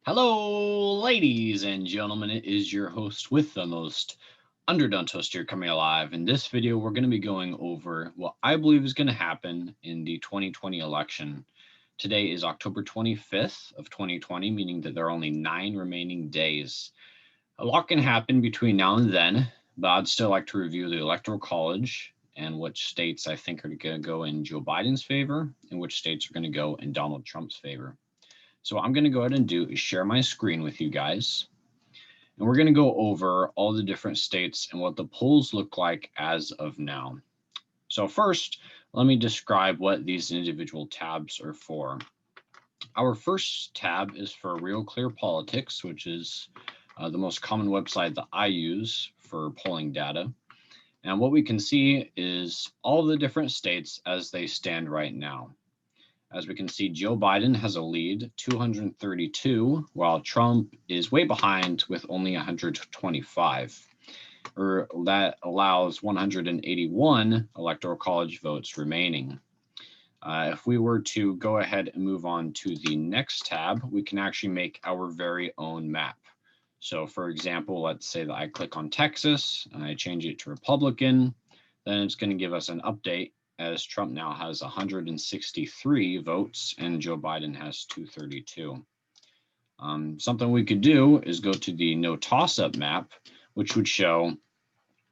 Hello, ladies and gentlemen. It is your host with the most, Underdonetoast here coming alive. In this video, we're going to be going over what I believe is going to happen in the 2020 election. Today is October 25th of 2020, meaning that there are only 9 remaining days. A lot can happen between now and then, but I'd still like to review the Electoral College and which states I think are going to go in Joe Biden's favor and which states are going to go in Donald Trump's favor. So what I'm going to go ahead and do is share my screen with you guys. And we're going to go over all the different states and what the polls look like as of now. So first, let me describe what these individual tabs are for. Our first tab is for Real Clear Politics, which is the most common website that I use for polling data. And what we can see is all the different states as they stand right now. As we can see, Joe Biden has a lead, 232, while Trump is way behind with only 125. Or that allows 181 Electoral College votes remaining. If we were to go ahead and move on to the next tab, we can actually make our very own map. So for example, let's say that I click on Texas and I change it to Republican, then it's going to give us an update as Trump now has 163 votes and Joe Biden has 232. Something we could do is go to the no toss-up map, which would show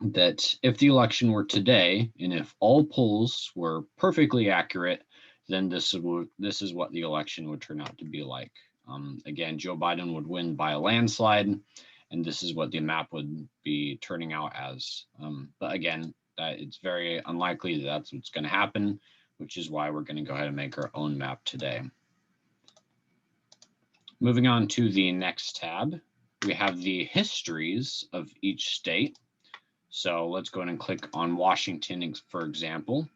that if the election were today and if all polls were perfectly accurate, then this is what the election would turn out to be like. Again, Joe Biden would win by a landslide, and this is what the map would be turning out as. But again, it's very unlikely that that's what's going to happen, which is why we're going to go ahead and make our own map today. Moving on to the next tab, we have the histories of each state. So let's go ahead and click on Washington, for example.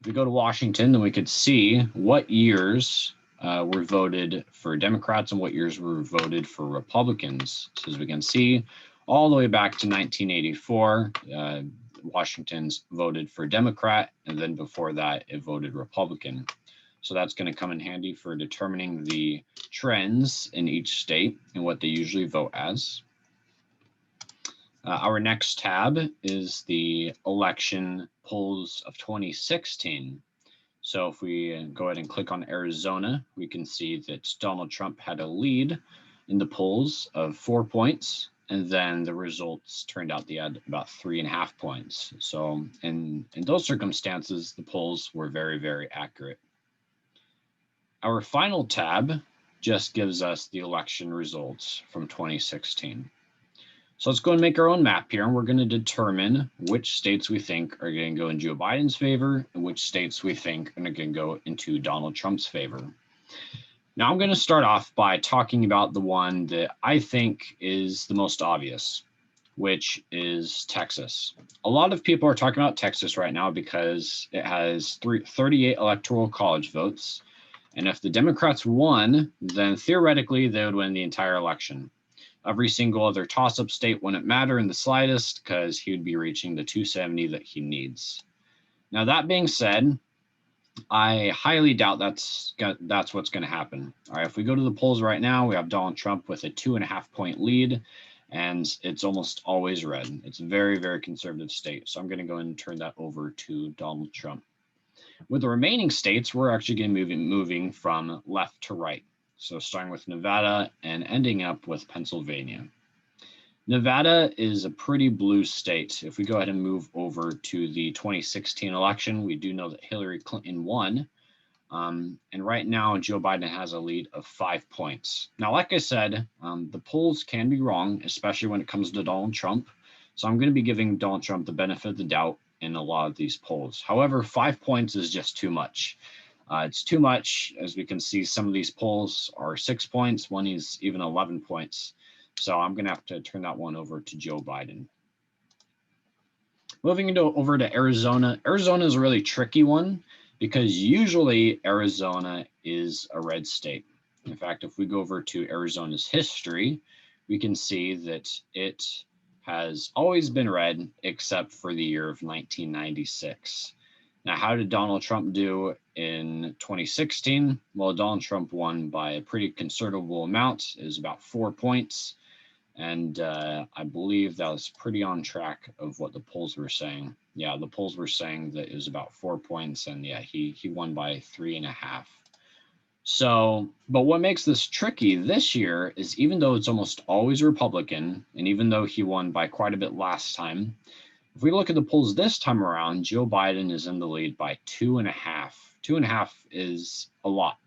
If we go to Washington, then we could see what years were voted for Democrats and what years were voted for Republicans. So as we can see, all the way back to 1984, Washington's voted for Democrat, and then before that, it voted Republican. So that's going to come in handy for determining the trends in each state and what they usually vote as. Our next tab is the election polls of 2016. So if we go ahead and click on Arizona, we can see that Donald Trump had a lead in the polls of 4 points, and then the results turned out they had about 3.5 points. So in those circumstances, the polls were very, very accurate. Our final tab just gives us the election results from 2016. So let's go and make our own map here, and we're going to determine which states we think are going to go in Joe Biden's favor and which states we think are going to go into Donald Trump's favor. Now I'm going to start off by talking about the one that I think is the most obvious, which is Texas. A lot of people are talking about Texas right now because it has 38 electoral college votes. And if the Democrats won, then theoretically they would win the entire election. Every single other toss-up state wouldn't matter in the slightest because he would be reaching the 270 that he needs. Now, that being said, I highly doubt that's what's going to happen. All right, if we go to the polls right now, we have Donald Trump with a 2.5 point lead, and it's almost always red. It's a very, very conservative state. So I'm going to go and turn that over to Donald Trump. With the remaining states, we're actually going to be moving from left to right. So starting with Nevada and ending up with Pennsylvania. Nevada is a pretty blue state. If we go ahead and move over to the 2016 election, we do know that Hillary Clinton won. And right now, Joe Biden has a lead of 5 points. Now, like I said, the polls can be wrong, especially when it comes to Donald Trump. So I'm going to be giving Donald Trump the benefit of the doubt in a lot of these polls. However, 5 points is just too much. It's too much. As we can see, some of these polls are 6 points. One is even 11 points. So I'm going to have to turn that one over to Joe Biden. Moving over to Arizona. Arizona is a really tricky one because usually Arizona is a red state. In fact, if we go over to Arizona's history, we can see that it has always been red except for the year of 1996. Now, how did Donald Trump do in 2016? Well, Donald Trump won by a pretty considerable amount. It was about 4 points. And I believe that was pretty on track of what the polls were saying. Yeah, the polls were saying that it was about 4 points. And yeah, he won by 3.5. So, but what makes this tricky this year is even though it's almost always Republican, and even though he won by quite a bit last time, if we look at the polls this time around, Joe Biden is in the lead by 2.5. 2.5 is a lot.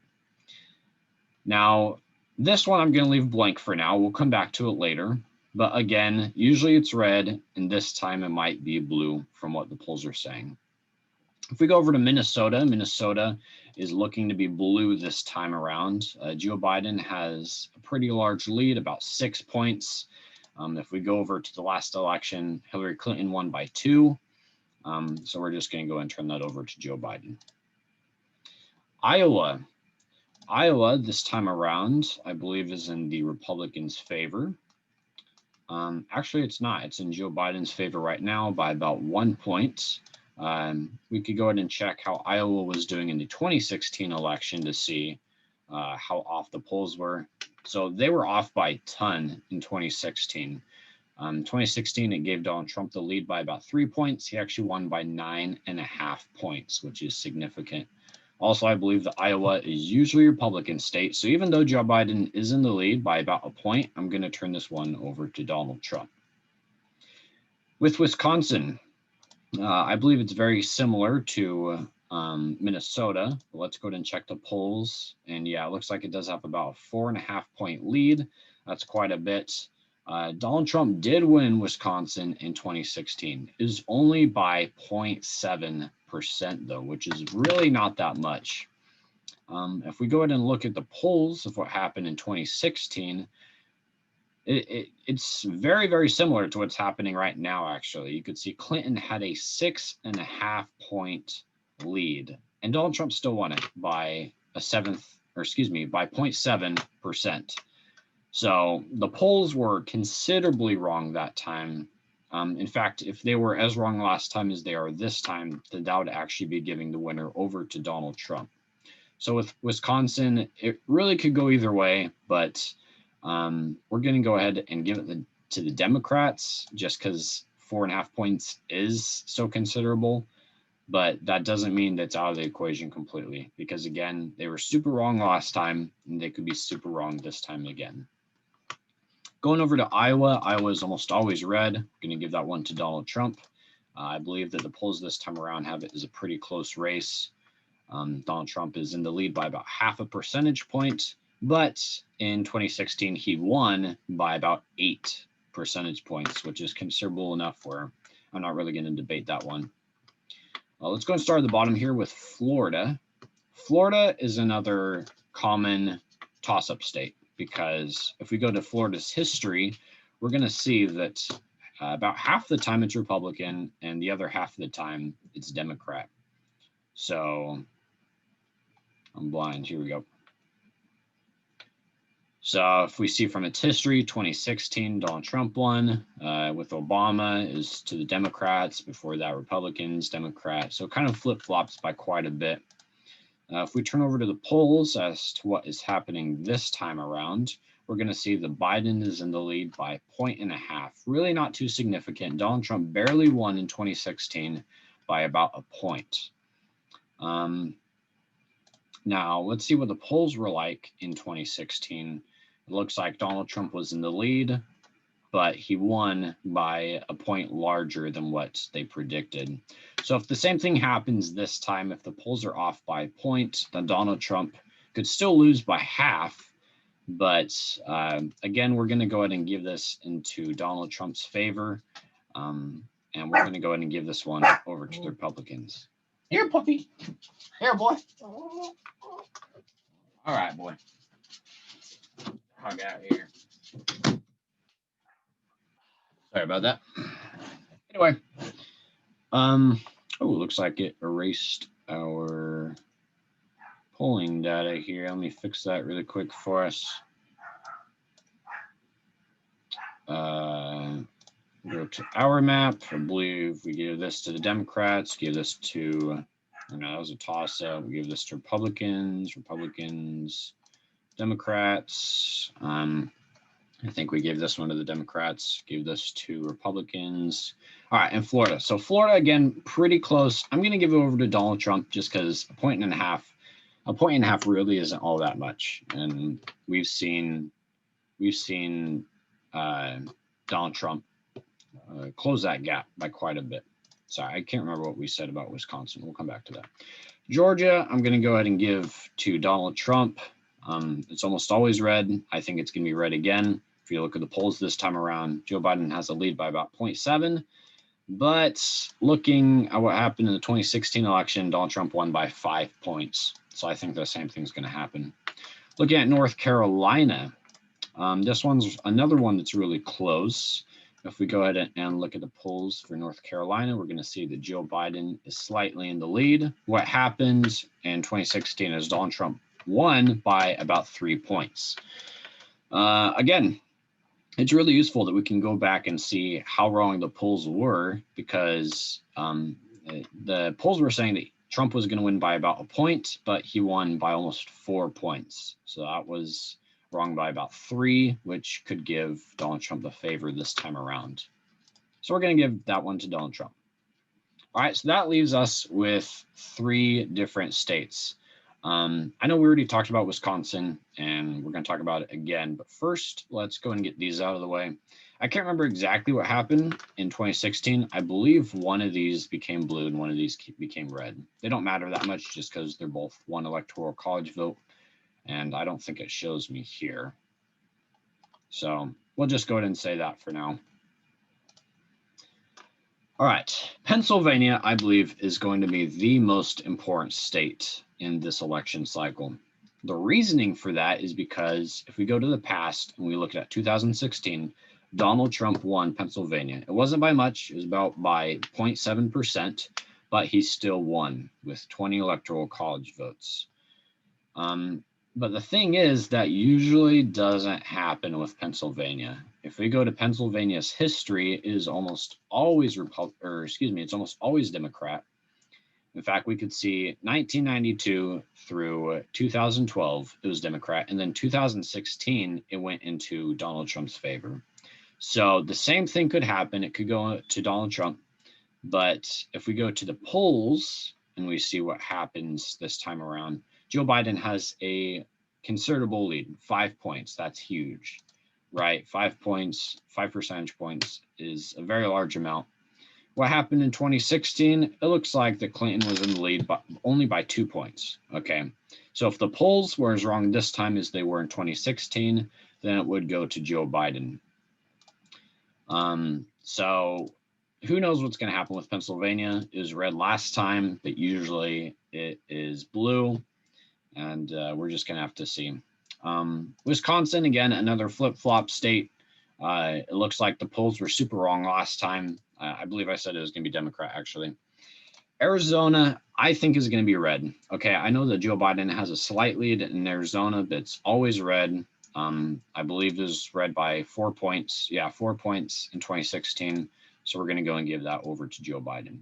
Now, this one I'm going to leave blank for now. We'll come back to it later. But again, usually it's red, and this time it might be blue from what the polls are saying. If we go over to Minnesota, Minnesota is looking to be blue this time around. Joe Biden has a pretty large lead, about 6 points. If we go over to the last election, Hillary Clinton won by 2. So we're just going to go and turn that over to Joe Biden. Iowa. Iowa this time around, I believe, is in the Republicans' favor. Actually, it's not. It's in Joe Biden's favor right now by about 1 point. We could go ahead and check how Iowa was doing in the 2016 election to see how off the polls were. So they were off by a ton in 2016. 2016, it gave Donald Trump the lead by about 3 points. He actually won by 9.5 points, which is significant. Also, I believe that Iowa is usually a Republican state. So even though Joe Biden is in the lead by about a point, I'm going to turn this one over to Donald Trump. With Wisconsin, I believe it's very similar to Minnesota. Let's go ahead and check the polls. And yeah, it looks like it does have about a 4.5 point lead. That's quite a bit. Donald Trump did win Wisconsin in 2016. It was only by 0.7%, though, which is really not that much. If we go ahead and look at the polls of what happened in 2016, it's very, very similar to what's happening right now, actually. You could see Clinton had a 6.5 point lead, and Donald Trump still won it by by 0.7%. So the polls were considerably wrong that time. In fact, if they were as wrong last time as they are this time, then that would actually be giving the winner over to Donald Trump. So with Wisconsin, it really could go either way, but we're going to go ahead and give it to the Democrats just because 4.5 points is so considerable. But that doesn't mean that's out of the equation completely because, again, they were super wrong last time, and they could be super wrong this time again. Going over to Iowa, Iowa is almost always red. I'm going to give that one to Donald Trump. I believe that the polls this time around have it as a pretty close race. Donald Trump is in the lead by about 0.5 percentage point, but in 2016, he won by about 8 percentage points, which is considerable enough where I'm not really going to debate that one. Let's go and start at the bottom here with Florida. Florida is another common toss-up state because if we go to Florida's history, we're going to see that about half the time it's Republican and the other half of the time it's Democrat. So I'm blind. Here we go. So if we see from its history, 2016, Donald Trump won. With Obama is to the Democrats. Before that, Republicans, Democrats. So it kind of flip-flops by quite a bit. If we turn over to the polls as to what is happening this time around, we're going to see that Biden is in the lead by 1.5. Really not too significant. Donald Trump barely won in 2016 by about a point. Now, let's see what the polls were like in 2016. It looks like Donald Trump was in the lead, but he won by a point larger than what they predicted. So if the same thing happens this time, if the polls are off by a point, then Donald Trump could still lose by half. But again, we're going to go ahead and give this into Donald Trump's favor. And we're going to go ahead and give this one over to the Republicans. Here, puppy. Here, boy. All right, boy. Hug out here. Sorry about that. Anyway, looks like it erased our polling data here. Let me fix that really quick for us. Go to our map. I believe we give this to the Democrats, give this to No, that was a toss-up. We gave this to Republicans, Democrats. I think we gave this one to the Democrats, gave this to Republicans. All right, and Florida. So Florida, again, pretty close. I'm going to give it over to Donald Trump just because a point and a half really isn't all that much. And we've seen Donald Trump close that gap by quite a bit. Sorry, I can't remember what we said about Wisconsin. We'll come back to that. Georgia, I'm going to go ahead and give to Donald Trump. It's almost always red. I think it's going to be red again. If you look at the polls this time around, Joe Biden has a lead by about 0.7. But looking at what happened in the 2016 election, Donald Trump won by 5 points. So I think the same thing's going to happen. Looking at North Carolina, this one's another one that's really close. If we go ahead and look at the polls for North Carolina, we're going to see that Joe Biden is slightly in the lead. What happened in 2016 is Donald Trump won by about 3 points. Again, it's really useful that we can go back and see how wrong the polls were, because the polls were saying that Trump was going to win by about a point, but he won by almost 4 points. So that was wrong by about 3, which could give Donald Trump the favor this time around. So we're going to give that one to Donald Trump. All right, so that leaves us with 3 different states. I know we already talked about Wisconsin, and we're going to talk about it again, but first, let's go and get these out of the way. I can't remember exactly what happened in 2016. I believe one of these became blue and one of these became red. They don't matter that much just because they're both one electoral college vote, and I don't think it shows me here. So we'll just go ahead and say that for now. All right, Pennsylvania, I believe, is going to be the most important state in this election cycle. The reasoning for that is because if we go to the past and we look at 2016, Donald Trump won Pennsylvania. It wasn't by much, it was about by 0.7%, but he still won with 20 electoral college votes. But the thing is that usually doesn't happen with Pennsylvania. If we go to Pennsylvania's history, it is almost always it's almost always Democrat. In fact, we could see 1992 through 2012, it was Democrat, and then 2016, it went into Donald Trump's favor. So the same thing could happen. It could go to Donald Trump. But if we go to the polls and we see what happens this time around, Joe Biden has a considerable lead, 5 points. That's huge, right? 5 points, 5 percentage points is a very large amount. What happened in 2016? It looks like that Clinton was in the lead, but only by 2 points. Okay, so if the polls were as wrong this time as they were in 2016, then it would go to Joe Biden. So who knows what's going to happen with Pennsylvania? It was red last time, but usually it is blue, and we're just going to have to see. Wisconsin, again, another flip-flop state. It looks like the polls were super wrong last time. I believe I said it was going to be Democrat, actually. Arizona, I think, is going to be red. Okay, I know that Joe Biden has a slight lead in Arizona, but it's always red. I believe it was red by 4 points. Yeah, 4 points in 2016. So we're going to go and give that over to Joe Biden.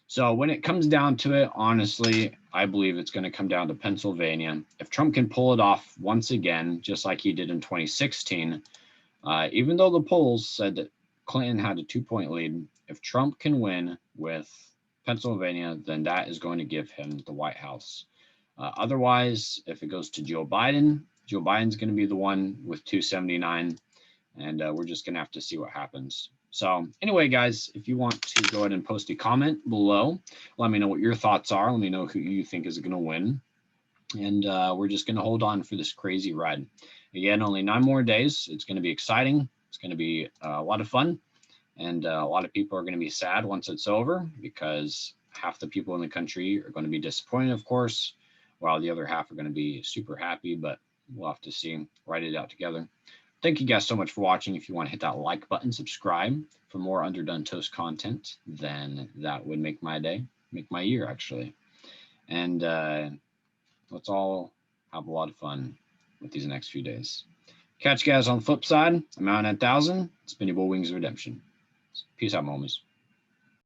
So when it comes down to it, honestly, I believe it's going to come down to Pennsylvania. If Trump can pull it off once again, just like he did in 2016, even though the polls said that Clinton had a 2-point lead, if Trump can win with Pennsylvania, then that is going to give him the White House. Otherwise, if it goes to Joe Biden's going to be the one with 279, and we're just going to have to see what happens. So anyway, guys, if you want to go ahead and post a comment below, let me know what your thoughts are. Let me know who you think is going to win. And we're just going to hold on for this crazy ride. Again, only 9 more days. It's going to be exciting. It's going to be a lot of fun. And a lot of people are going to be sad once it's over, because half the people in the country are going to be disappointed, of course, while the other half are going to be super happy. But we'll have to see, write it out together. Thank you guys so much for watching. If you want to hit that like button, subscribe for more Underdonetoast content, then that would make my day, make my year, actually. And let's all have a lot of fun with these next few days. Catch you guys on the flip side. I'm out at 1,000. It's been your boy Wings of Redemption. Peace out, homies.